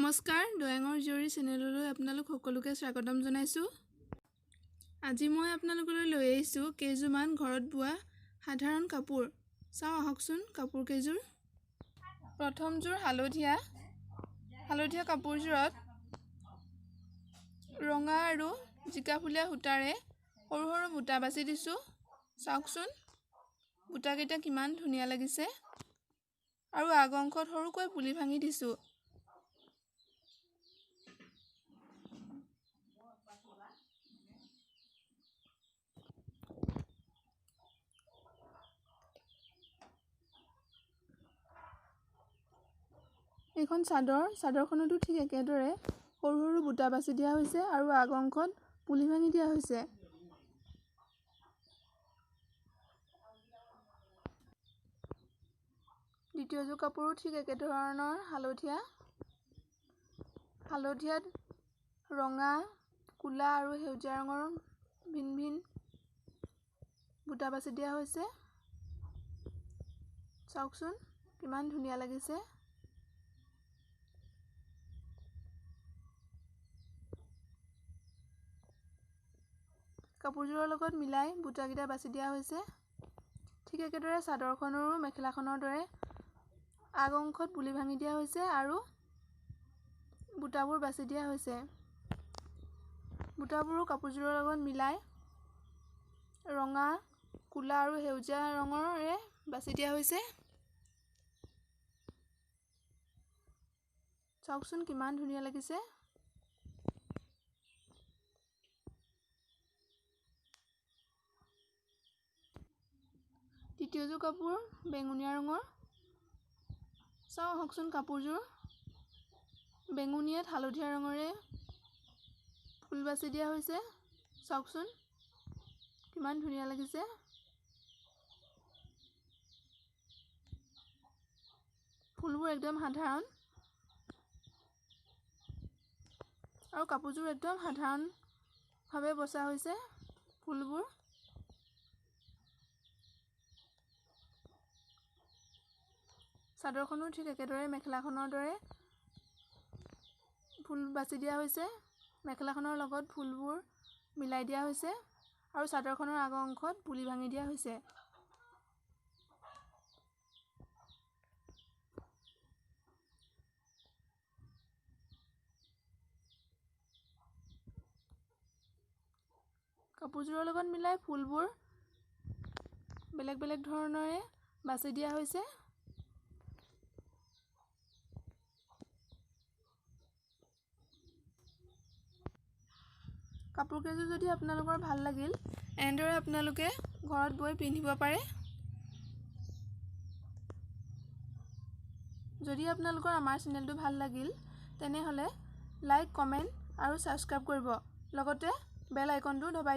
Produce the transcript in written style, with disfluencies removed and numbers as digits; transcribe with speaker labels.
Speaker 1: নমস্কাৰ, দয়াঙৰ জীয়ৰী চেনেললৈ আপোনালোক সকলোকে স্বাগতম জনাইছোঁ। আজি মই আপোনালোকলৈ লৈ আহিছোঁ কেইযোৰমান ঘৰত বোৱা সাধাৰণ কাপোৰ। চাওঁ আহকচোন কাপোৰ কেইযোৰ। প্ৰথমযোৰ হালধীয়া কাপোৰযোৰত ৰঙা আৰু জিকাফুলীয়া সূতাৰে সৰু সৰু বুটা বাছি দিছোঁ। চাওকচোন বুটাকেইটা কিমান ধুনীয়া লাগিছে আৰু আগ অংশত সৰুকৈ পুলি ভাঙি দিছোঁ। এইখন চাদৰখনতো ঠিক একেদৰে সৰু সৰু বুটা বাছি দিয়া হৈছে আৰু আগ অংশত পুলি ভাঙি দিয়া হৈছে। দ্বিতীয়যোৰ কাপোৰো ঠিক একেধৰণৰ হালধীয়াত ৰঙা, ক'লা আৰু সেউজীয়া ৰঙৰ ভিন ভিন বুটা বাছি দিয়া হৈছে। চাওকচোন কিমান ধুনীয়া লাগিছে। কাপোৰযোৰৰ লগত মিলাই বুটাকেইটা বাছি দিয়া হৈছে। ঠিক একেদৰে চাদৰখনৰো মেখেলাখনৰ দৰে আগ অংশত পুলি ভাঙি দিয়া হৈছে আৰু বুটাবোৰ বাছি দিয়া হৈছে। বুটাবোৰো কাপোৰযোৰৰ লগত মিলাই ৰঙা, ক'লা আৰু সেউজীয়া ৰঙৰে বাছি দিয়া হৈছে। চাওকচোন কিমান ধুনীয়া লাগিছে। তৃতীয়যোৰ কাপোৰ বেঙুনীয়া ৰঙৰ। চাওঁ আহকচোন কাপোৰযোৰ বেঙুনীয়াত হালধীয়া ৰঙৰে ফুল বাছি দিয়া হৈছে। চাওকচোন কিমান ধুনীয়া লাগিছে। ফুলবোৰ একদম সাধাৰণ আৰু কাপোৰযোৰ একদম সাধাৰণভাৱে বচা হৈছে ফুলবোৰ। চাদৰখনো ঠিক একেদৰে মেখেলাখনৰ দৰে ফুল বাছি দিয়া হৈছে। মেখেলাখনৰ লগত ফুলবোৰ মিলাই দিয়া হৈছে আৰু চাদৰখনৰ আগ অংশত পুলি ভাঙি দিয়া হৈছে। কাপোৰযোৰৰ লগত মিলাই ফুলবোৰ বেলেগ বেলেগ ধৰণেৰে বাছি দিয়া হৈছে। কাপোৰ কেইযোৰ যদি আপোনালোকৰ ভাল লাগিল, এনেদৰে আপোনালোকে ঘৰত বৈ পিন্ধিব পাৰে। যদি আপোনালোকৰ আমাৰ চেনেলটো ভাল লাগিল, তেনেহ'লে লাইক, কমেণ্ট আৰু ছাবস্ক্ৰাইব কৰিব। লগতে বেল আইকনটো দবাই